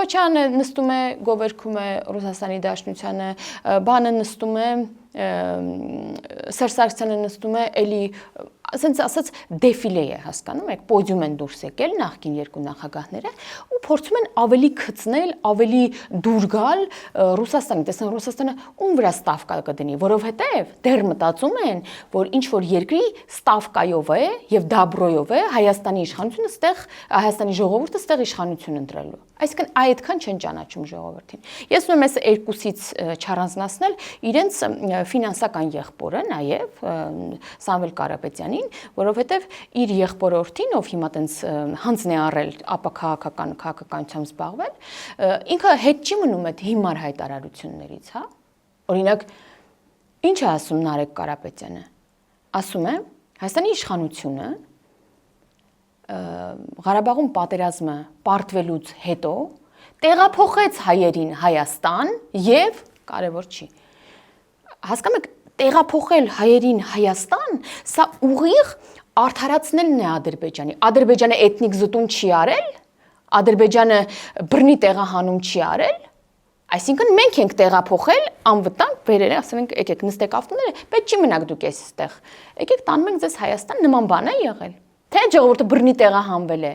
Թուքաչյանը նստում է, գովերքում է Ռուսաստանի Դաշնությանը, բանը նստում է, Սերժ Սարգսյանը նստում է, էլի ասենց ասած դեֆիլե է, հասկանում եք, պոդիում են դուրս եկել նախկին երկու նախագահները ու փորձում են ավելի գծնել, ավելի դուր գալ Ռուսաստանին, տեսնեն Ռուսաստանը ում վրա ստավկա կդնի, որովհետև դեռ մտածում են, որ ինչ որ երկրի ստավկայով է եւ դաբրոյով է Հայաստանի իշխանությունը ստեղ, Հայաստանի ժողովուրդը ստեղ իշխանություն ընտրելու։ Այսինքն այդքան չեն ճանաչում ժողովրդին։ Ես ուզում եմ այս երկուսից չառանձնացնել իրենց ֆինանսական եղբորը նաև Սամվել Կարապետյանին, որովհետև իր եղբորորդին, ով հիմա տենց հանձն է առել ապաքաղաքականությամբ զբաղվել, ինքը հետ չի մնում այդ հիմար հայտարարություններից, հա։ Օրինակ, ինչ է ասում Նարեկ Կարապետյանը։ Ասում է, Հայաստանի իշխանությունը Ղարաբաղում պատերազմը պարտվելուց հետո տեղափոխեց հայերին Հայաստան եւ կարևոր չի։ Հասկանում եք, տեղափոխել հայերին Հայաստան, սա ուղիղ արդարացնելն է Ադրբեջանի։ Ադրբեջանը էթնիկ զտում չի արել, Ադրբեջանը բռնի տեղահանում չի արել, այսինքն մենք ենք տեղափոխել անվտանգ բերել, ասում ենք, եկեք նստեք ավտոները, պետք չի մնաք դուք այստեղ։ Եկեք տանում ենք ձեզ Հայաստան, նման բան է եղել։ Թե ժողովուրդը բռնի տեղահանվել է։